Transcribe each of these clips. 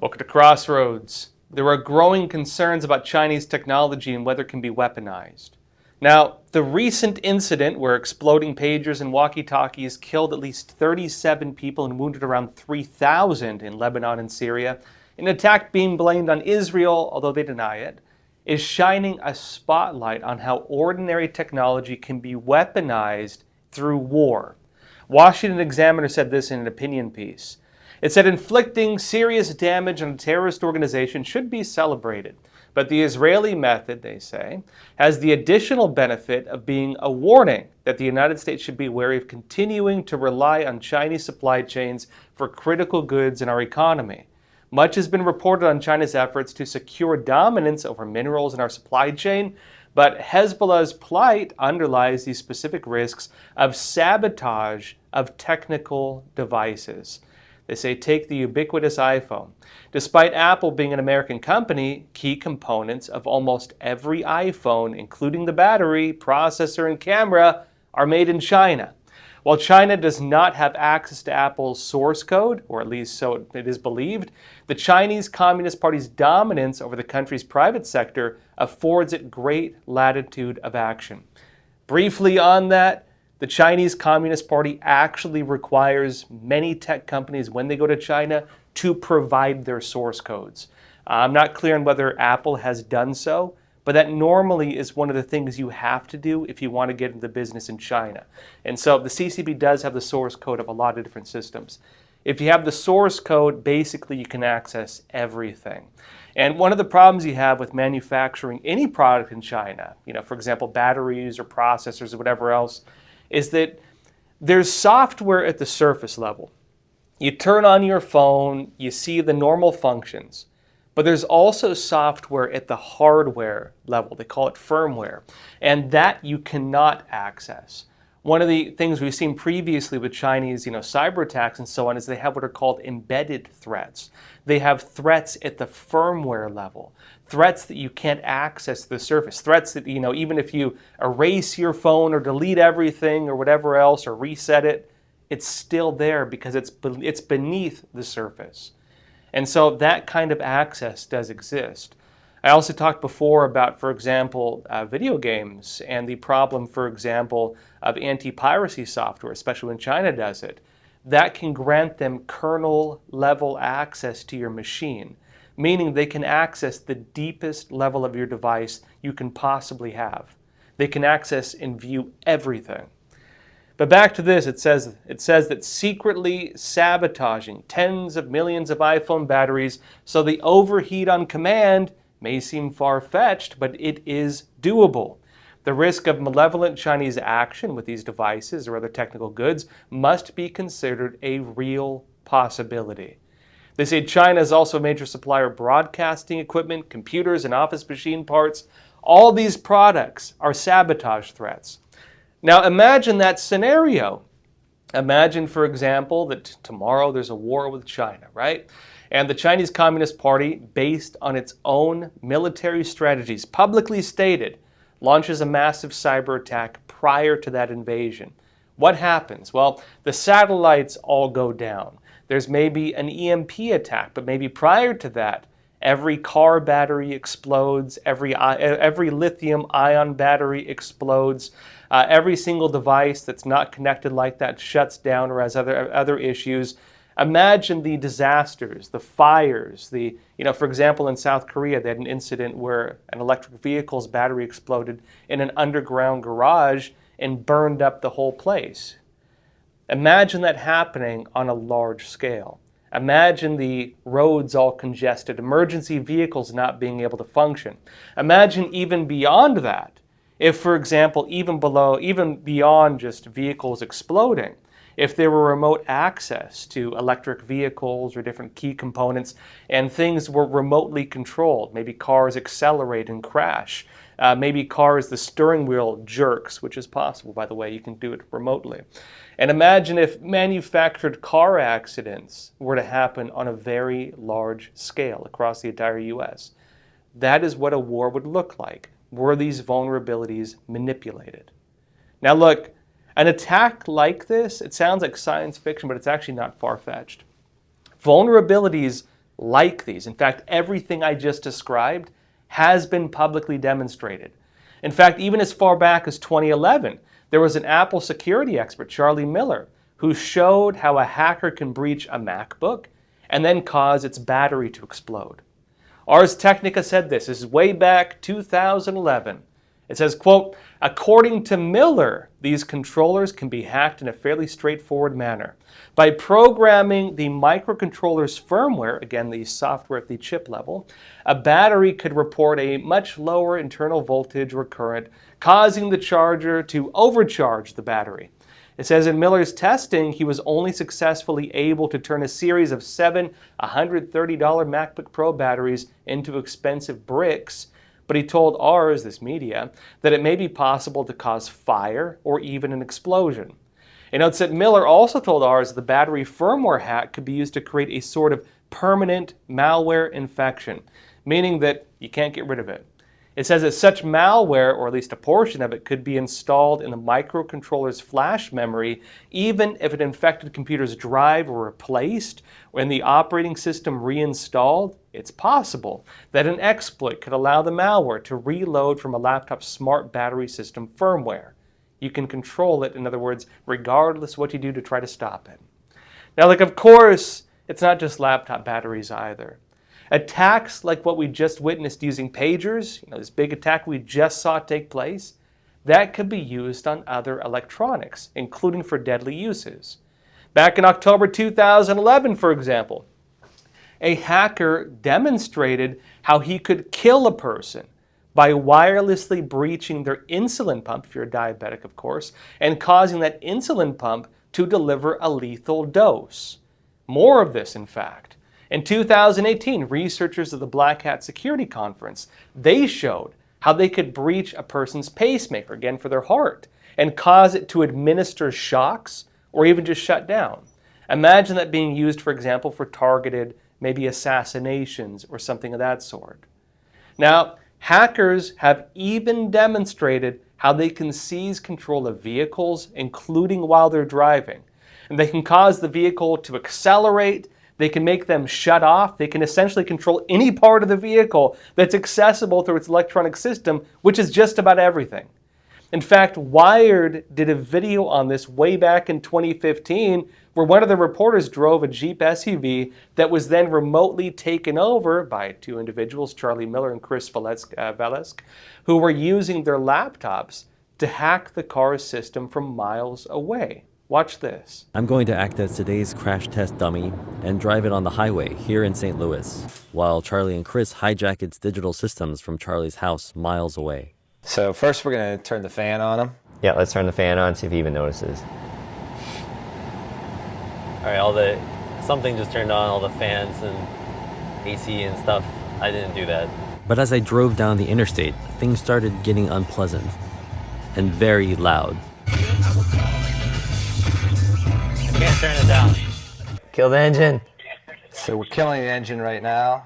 Welcome to Crossroads. There are growing concerns about Chinese technology and whether it can be weaponized. Now, the recent incident where exploding pagers and walkie-talkies killed at least 37 people and wounded around 3,000 in Lebanon and Syria, an attack being blamed on Israel, although they deny it, is shining a spotlight on how ordinary technology can be weaponized through war. Washington Examiner said this in an opinion piece. It said inflicting serious damage on a terrorist organization should be celebrated, but the Israeli method, they say, has the additional benefit of being a warning that the United States should be wary of continuing to rely on Chinese supply chains for critical goods in our economy. Much has been reported on China's efforts to secure dominance over minerals in our supply chain, but Hezbollah's plight underlies these specific risks of sabotage of technical devices. They say take the ubiquitous iPhone. Despite Apple being an American company, key components of almost every iPhone, including the battery, processor, and camera, are made in China. While China does not have access to Apple's source code, or at least so it is believed, the Chinese Communist Party's dominance over the country's private sector affords it great latitude of action. Briefly on that, the Chinese Communist Party actually requires many tech companies, when they go to China, to provide their source codes. I'm not clear on whether Apple has done so, but that normally is one of the things you have to do if you want to get into business in China. And so the CCP does have the source code of a lot of different systems. If you have the source code, basically you can access everything. And one of the problems you have with manufacturing any product in China, for example, batteries or processors or whatever else, is that there's software at the surface level. You turn on your phone, you see the normal functions, but there's also software at the hardware level. They call it firmware, and that you cannot access. One of the things we've seen previously with Chinese, cyber attacks and so on, is they have what are called embedded threats. They have threats at the firmware level, threats that you can't access the surface, threats that, even if you erase your phone or delete everything or whatever else or reset it, it's still there because it's beneath the surface. And so that kind of access does exist. I also talked before about, for example, video games and the problem, for example, of anti-piracy software, especially when China does it. That can grant them kernel-level access to your machine, meaning they can access the deepest level of your device you can possibly have. They can access and view everything. But back to this, it says that secretly sabotaging tens of millions of iPhone batteries so they overheat on command may seem far-fetched, but it is doable. The risk of malevolent Chinese action with these devices or other technical goods must be considered a real possibility. They say China is also a major supplier of broadcasting equipment, computers, and office machine parts. All these products are sabotage threats. Now imagine that scenario. Imagine, for example, that tomorrow there's a war with China, right? And the Chinese Communist Party, based on its own military strategies, publicly stated, launches a massive cyber attack prior to that invasion. What happens? Well, the satellites all go down. There's maybe an EMP attack, but maybe prior to that, every car battery explodes, every lithium-ion battery explodes, every single device that's not connected like that shuts down or has other issues. Imagine the disasters, the fires, for example, in South Korea, they had an incident where an electric vehicle's battery exploded in an underground garage and burned up the whole place. Imagine that happening on a large scale. Imagine the roads all congested, emergency vehicles not being able to function. Imagine even beyond that, if, for example, even beyond just vehicles exploding, if there were remote access to electric vehicles or different key components and things were remotely controlled, maybe cars accelerate and crash, maybe the steering wheel jerks, which is possible, by the way, you can do it remotely. And imagine if manufactured car accidents were to happen on a very large scale across the entire US. That is what a war would look like. Were these vulnerabilities manipulated? Now look, an attack like this, it sounds like science fiction, but it's actually not far-fetched. Vulnerabilities like these. In fact, everything I just described has been publicly demonstrated. In fact, even as far back as 2011, there was an Apple security expert, Charlie Miller, who showed how a hacker can breach a MacBook and then cause its battery to explode. Ars Technica said this is way back 2011. It says, quote, according to Miller, these controllers can be hacked in a fairly straightforward manner. By programming the microcontroller's firmware, again, the software at the chip level, a battery could report a much lower internal voltage or current, causing the charger to overcharge the battery. It says in Miller's testing, he was only successfully able to turn a series of 7 $130 MacBook Pro batteries into expensive bricks, but he told Ars, this media, that it may be possible to cause fire or even an explosion. It notes that Miller also told Ars that the battery firmware hack could be used to create a sort of permanent malware infection, meaning that you can't get rid of it. It says that such malware, or at least a portion of it, could be installed in the microcontroller's flash memory, even if an infected computer's drive were replaced or the operating system reinstalled. It's possible that an exploit could allow the malware to reload from a laptop's smart battery system firmware. You can control it, in other words, regardless what you do to try to stop it. Now, of course, it's not just laptop batteries either. Attacks like what we just witnessed using pagers, this big attack we just saw take place, that could be used on other electronics, including for deadly uses. Back in October 2011, for example, a hacker demonstrated how he could kill a person by wirelessly breaching their insulin pump, if you're a diabetic, of course, and causing that insulin pump to deliver a lethal dose. More of this, in fact. In 2018, researchers at the Black Hat Security Conference, they showed how they could breach a person's pacemaker, again for their heart, and cause it to administer shocks or even just shut down. Imagine that being used, for example, for targeted, maybe assassinations or something of that sort. Now, hackers have even demonstrated how they can seize control of vehicles, including while they're driving. And they can cause the vehicle to accelerate. They can make them shut off. They can essentially control any part of the vehicle that's accessible through its electronic system, which is just about everything. In fact, Wired did a video on this way back in 2015, where one of the reporters drove a Jeep SUV that was then remotely taken over by two individuals, Charlie Miller and Chris Valesk, who were using their laptops to hack the car's system from miles away. Watch this. I'm going to act as today's crash test dummy and drive it on the highway here in St. Louis, while Charlie and Chris hijack its digital systems from Charlie's house miles away. So first we're going to turn the fan on him. Yeah, let's turn the fan on, see if he even notices. All right, something just turned on, all the fans and AC and stuff. I didn't do that. But as I drove down the interstate, things started getting unpleasant and very loud. Can't turn it down. Kill the engine. So we're killing the engine right now.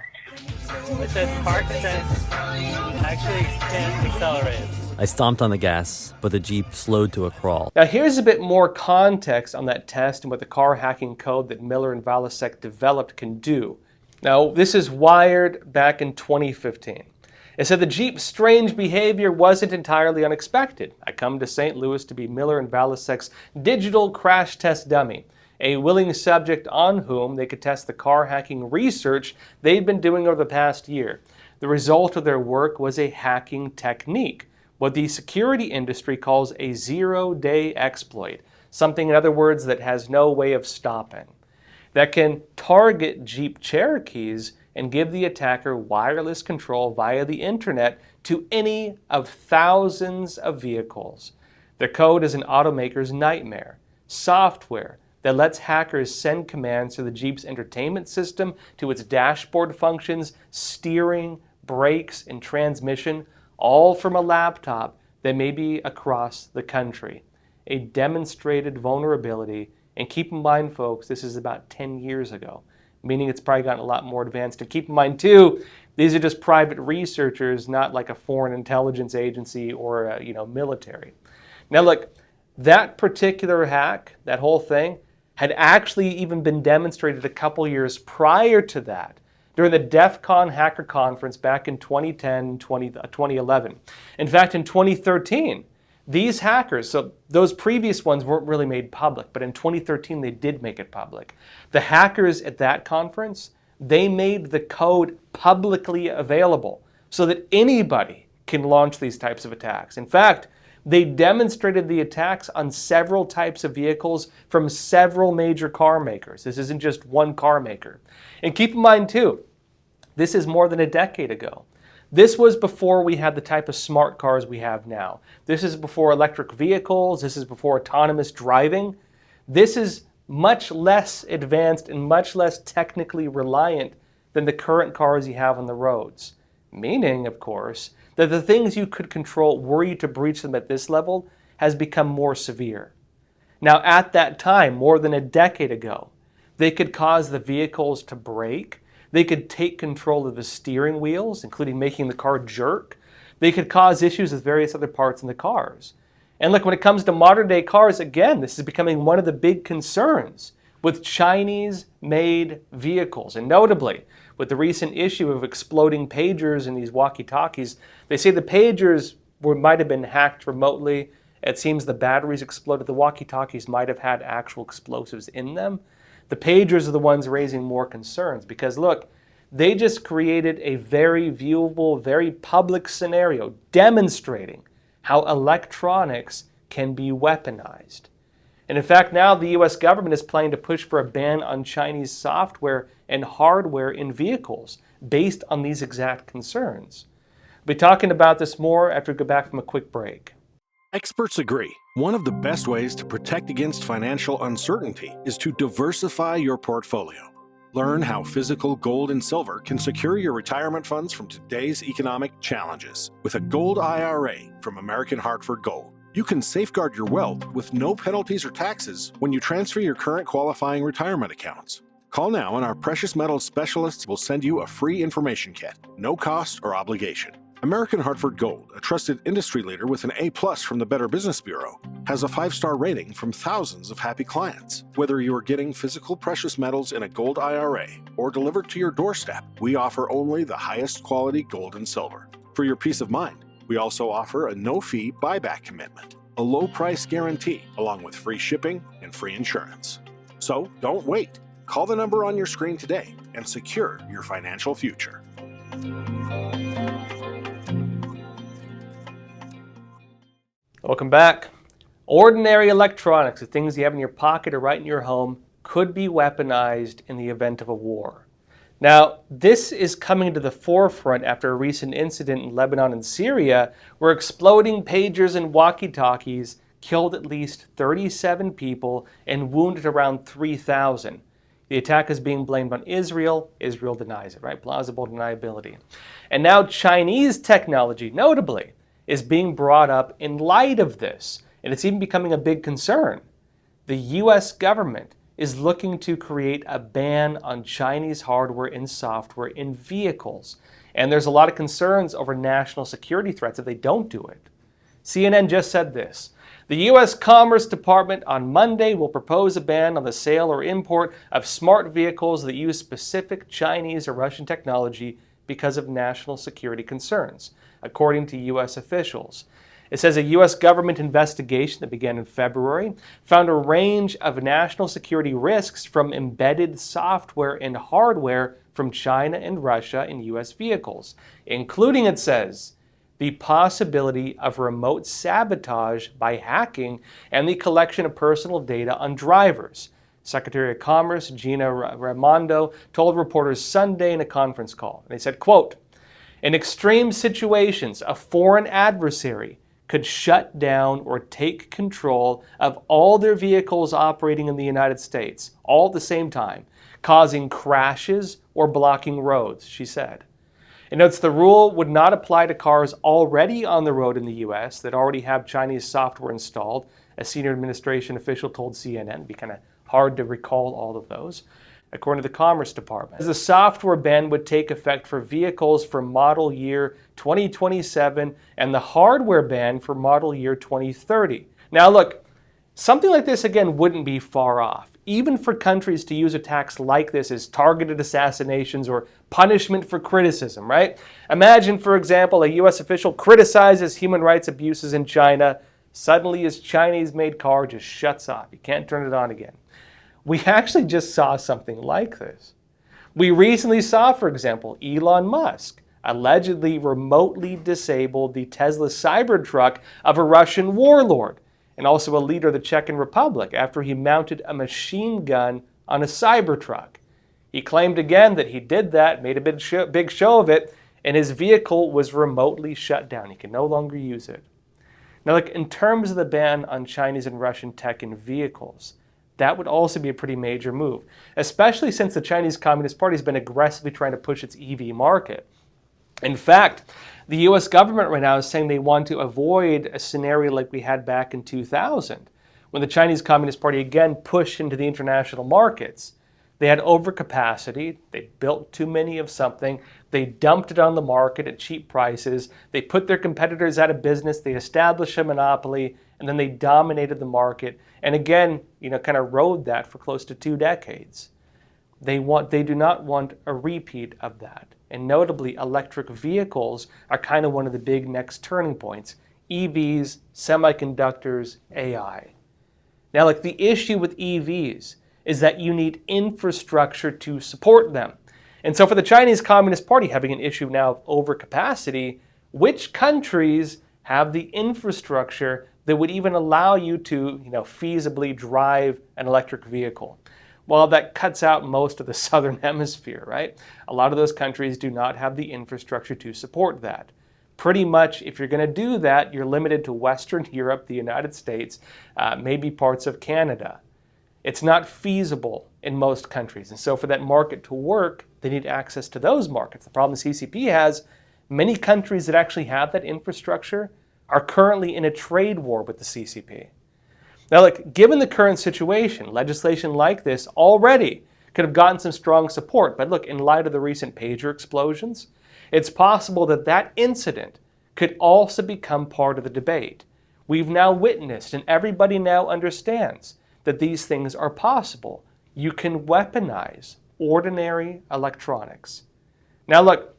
It says park says actually can't accelerate. I stomped on the gas, but the Jeep slowed to a crawl. Now here's a bit more context on that test and what the car hacking code that Miller and Valasek developed can do. Now this is Wired back in 2015. It said the Jeep's strange behavior wasn't entirely unexpected. I come to St. Louis to be Miller and Valasek's digital crash test dummy, a willing subject on whom they could test the car hacking research they'd been doing over the past year. The result of their work was a hacking technique, what the security industry calls a zero-day exploit, something, in other words, that has no way of stopping, that can target Jeep Cherokees and give the attacker wireless control via the internet to any of thousands of vehicles. Their code is an automaker's nightmare. Software that lets hackers send commands to the Jeep's entertainment system, to its dashboard functions, steering, brakes, and transmission, all from a laptop that may be across the country. A demonstrated vulnerability, and keep in mind, folks, this is about 10 years ago, meaning it's probably gotten a lot more advanced. And keep in mind, too, these are just private researchers, not like a foreign intelligence agency or military. Now, look, that particular hack, that whole thing, had actually even been demonstrated a couple years prior to that during the DEF CON hacker conference back in 2010, 2011. In fact, in 2013, these hackers, so those previous ones weren't really made public, but in 2013 they did make it public. The hackers at that conference, they made the code publicly available so that anybody can launch these types of attacks. In fact, they demonstrated the attacks on several types of vehicles from several major car makers. This isn't just one car maker. And keep in mind too, this is more than a decade ago. This was before we had the type of smart cars we have now. This is before electric vehicles. This is before autonomous driving. This is much less advanced and much less technically reliant than the current cars you have on the roads. Meaning, of course, that the things you could control were you to breach them at this level has become more severe. Now, at that time, more than a decade ago, they could cause the vehicles to brake. They could take control of the steering wheels, including making the car jerk. They could cause issues with various other parts in the cars. And look, when it comes to modern day cars, again, this is becoming one of the big concerns with Chinese-made vehicles. And notably, with the recent issue of exploding pagers and these walkie-talkies, they say the pagers might have been hacked remotely. It seems the batteries exploded. The walkie-talkies might have had actual explosives in them. The pagers are the ones raising more concerns because, look, they just created a very viewable, very public scenario demonstrating how electronics can be weaponized. And in fact, now the US government is planning to push for a ban on Chinese software and hardware in vehicles based on these exact concerns. We'll be talking about this more after we go back from a quick break. Experts agree. One of the best ways to protect against financial uncertainty is to diversify your portfolio. Learn how physical gold and silver can secure your retirement funds from today's economic challenges with a gold IRA from American Hartford Gold. You can safeguard your wealth with no penalties or taxes when you transfer your current qualifying retirement accounts. Call now and our precious metals specialists will send you a free information kit, no cost or obligation. American Hartford Gold, a trusted industry leader with an A+ from the Better Business Bureau, has a 5-star rating from thousands of happy clients. Whether you are getting physical precious metals in a gold IRA or delivered to your doorstep, we offer only the highest quality gold and silver. For your peace of mind, we also offer a no-fee buyback commitment, a low price guarantee, along with free shipping and free insurance. So don't wait. Call the number on your screen today and secure your financial future. Welcome back. Ordinary electronics, the things you have in your pocket or right in your home, could be weaponized in the event of a war. Now, this is coming to the forefront after a recent incident in Lebanon and Syria where exploding pagers and walkie-talkies killed at least 37 people and wounded around 3,000. The attack is being blamed on Israel. Israel denies it, right? Plausible deniability. And now Chinese technology, notably, is being brought up in light of this, and it's even becoming a big concern. The US government is looking to create a ban on Chinese hardware and software in vehicles, and there's a lot of concerns over national security threats if they don't do it. CNN just said this. The U.S. Commerce Department on Monday will propose a ban on the sale or import of smart vehicles that use specific Chinese or Russian technology because of national security concerns, according to U.S. officials. It says a U.S. government investigation that began in February found a range of national security risks from embedded software and hardware from China and Russia in U.S. vehicles, including, it says, the possibility of remote sabotage by hacking and the collection of personal data on drivers. Secretary of Commerce Gina Raimondo told reporters Sunday in a conference call. They said, quote, in extreme situations, a foreign adversary could shut down or take control of all their vehicles operating in the United States, all at the same time, causing crashes or blocking roads, she said. It notes the rule would not apply to cars already on the road in the U.S. that already have Chinese software installed, a senior administration official told CNN. It'd be kind of hard to recall all of those. According to the Commerce Department, the software ban would take effect for vehicles for model year 2027 and the hardware ban for model year 2030. Now look, something like this again wouldn't be far off. even for countries to use attacks like this as targeted assassinations or punishment for criticism, right? Imagine, for example, a US official criticizes human rights abuses in China. Suddenly his Chinese-made car just shuts off. You can't turn it on again. We actually just saw something like this. We recently saw, for example, Elon Musk allegedly remotely disabled the Tesla Cybertruck of a Russian warlord and also a leader of the Czech Republic after he mounted a machine gun on a Cybertruck. He claimed again that he did that, made a big show of it, and his vehicle was remotely shut down. He can no longer use it. Now, look, in terms of the ban on Chinese and Russian tech in vehicles, that would also be a pretty major move, especially since the Chinese Communist Party has been aggressively trying to push its EV market. In fact, the US government right now is saying they want to avoid a scenario like we had back in 2000, when the Chinese Communist Party again pushed into the international markets. They had overcapacity, they built too many of something, they dumped it on the market at cheap prices, they put their competitors out of business, they established a monopoly, and then they dominated the market, and again, kind of rode that for close to 2 decades. They do not want a repeat of that. And notably, electric vehicles are kind of one of the big next turning points. EVs, semiconductors, AI. Now, like, the issue with EVs is that you need infrastructure to support them. And so for the Chinese Communist Party having an issue now of overcapacity, which countries have the infrastructure that would even allow you to, feasibly drive an electric vehicle? Well, that cuts out most of the southern hemisphere, right? A lot of those countries do not have the infrastructure to support that. Pretty much, if you're going to do that, you're limited to Western Europe, the United States, maybe parts of Canada. It's not feasible in most countries. And so for that market to work, they need access to those markets. The problem the CCP has, many countries that actually have that infrastructure are currently in a trade war with the CCP. Now, look, given the current situation, legislation like this already could have gotten some strong support. But look, in light of the recent pager explosions, it's possible that that incident could also become part of the debate. We've now witnessed, and everybody now understands, that these things are possible. You can weaponize ordinary electronics. Now, look,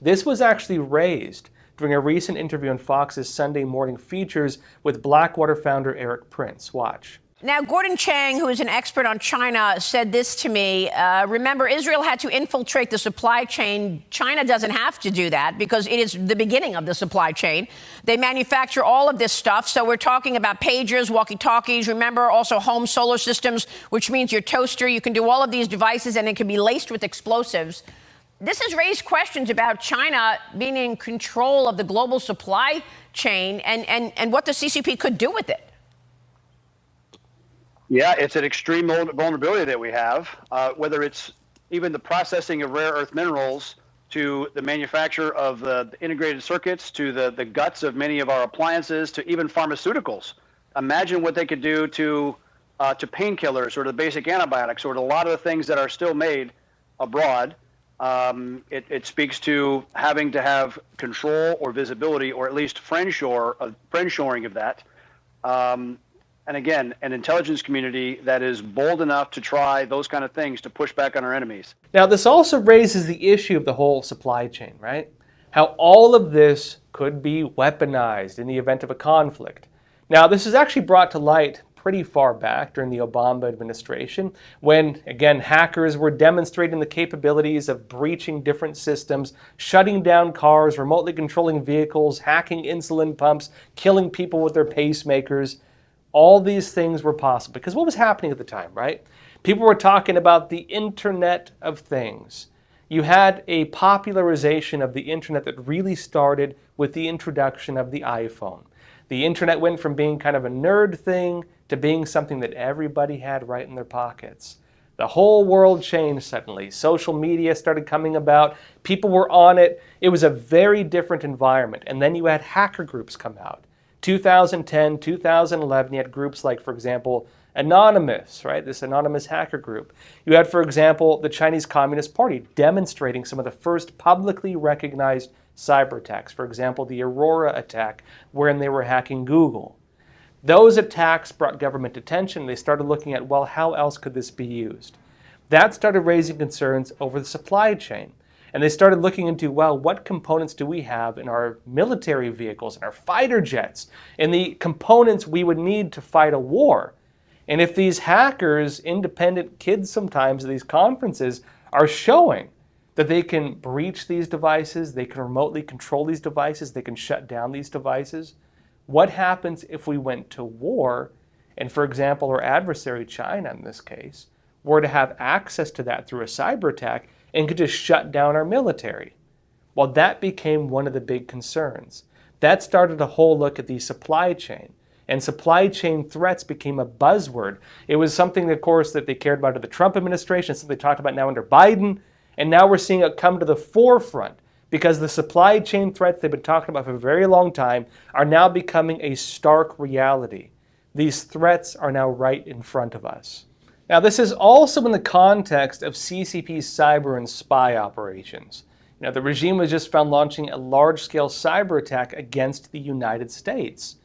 this was actually raised during a recent interview on Fox's Sunday Morning Features with Blackwater founder Eric Prince. Watch. Now, Gordon Chang, who is an expert on China, said this to me. Remember, Israel had to infiltrate the supply chain. China doesn't have to do that because it is the beginning of the supply chain. They manufacture all of this stuff. So we're talking about pagers, walkie-talkies. Remember, also home solar systems, which means your toaster. You can do all of these devices, and it can be laced with explosives. This has raised questions about China being in control of the global supply chain and what the CCP could do with it. Yeah, it's an extreme vulnerability that we have, whether it's even the processing of rare earth minerals to the manufacture of the integrated circuits, to the guts of many of our appliances, to even pharmaceuticals. Imagine what they could do to painkillers or to basic antibiotics or to a lot of the things that are still made abroad. It speaks to having to have control or visibility, or at least friendshoring of that. And again, an intelligence community that is bold enough to try those kind of things to push back on our enemies. Now, this also raises the issue of the whole supply chain, right? How all of this could be weaponized in the event of a conflict. Now, this is actually brought to light pretty far back during the Obama administration when, again, hackers were demonstrating the capabilities of breaching different systems, shutting down cars, remotely controlling vehicles, hacking insulin pumps, killing people with their pacemakers. All these things were possible because what was happening at the time, right? People were talking about the Internet of Things. You had a popularization of the Internet that really started with the introduction of the iPhone. The Internet went from being kind of a nerd thing to being something that everybody had right in their pockets. The whole world changed suddenly. Social media started coming about. People were on it. It was a very different environment. And then you had hacker groups come out. 2010, 2011, you had groups like, for example, Anonymous, right? This anonymous hacker group. You had, for example, the Chinese Communist Party demonstrating some of the first publicly recognized cyber attacks. For example, the Aurora attack, wherein they were hacking Google. Those attacks brought government attention. They started looking at, well, how else could this be used? That started raising concerns over the supply chain. And they started looking into, well, what components do we have in our military vehicles, in our fighter jets, in the components we would need to fight a war? And if these hackers, independent kids sometimes at these conferences, are showing that they can breach these devices, they can remotely control these devices, they can shut down these devices, what happens if we went to war and, for example, our adversary, China in this case, were to have access to that through a cyber attack and could just shut down our military? Well, that became one of the big concerns. That started a whole look at the supply chain. And supply chain threats became a buzzword. It was something, of course, that they cared about in the Trump administration, something they talked about now under Biden. And now we're seeing it come to the forefront because the supply chain threats they've been talking about for a very long time are now becoming a stark reality. These threats are now right in front of us. Now, this is also in the context of CCP's cyber and spy operations. The regime was just found launching a large-scale cyber attack against the United States.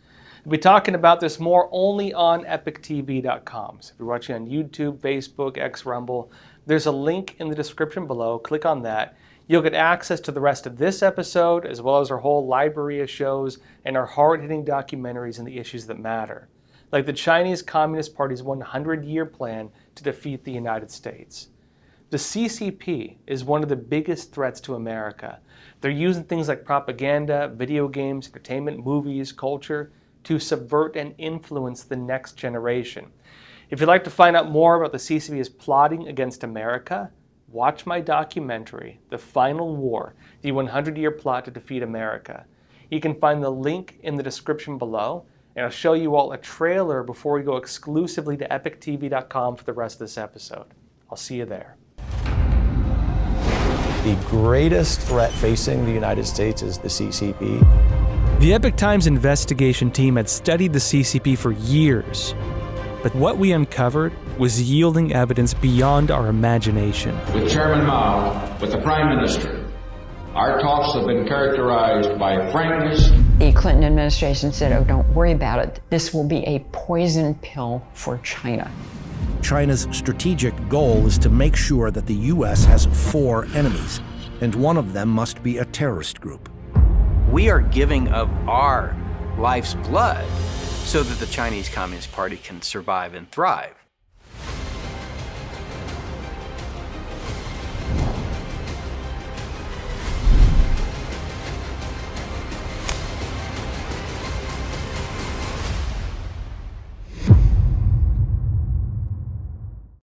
We'll be talking about this more only on epochtv.com. So if you're watching on YouTube, Facebook, X, Rumble, there's a link in the description below. Click on that. You'll get access to the rest of this episode, as well as our whole library of shows and our hard-hitting documentaries and the issues that matter, like the Chinese Communist Party's 100-year plan to defeat the United States. The CCP is one of the biggest threats to America. They're using things like propaganda, video games, entertainment, movies, culture, to subvert and influence the next generation. If you'd like to find out more about the CCP's plotting against America, watch my documentary, The Final War, the 100-year plot to defeat America. You can find the link in the description below, and I'll show you all a trailer before we go exclusively to epochtv.com for the rest of this episode. I'll see you there. The greatest threat facing the United States is the CCP. The Epoch Times investigation team had studied the CCP for years, but what we uncovered was yielding evidence beyond our imagination. With Chairman Mao, with the Prime Minister, our talks have been characterized by frankness. The Clinton administration said, oh, don't worry about it. This will be a poison pill for China. China's strategic goal is to make sure that the U.S. has 4 enemies, and one of them must be a terrorist group. We are giving of our life's blood so that the Chinese Communist Party can survive and thrive.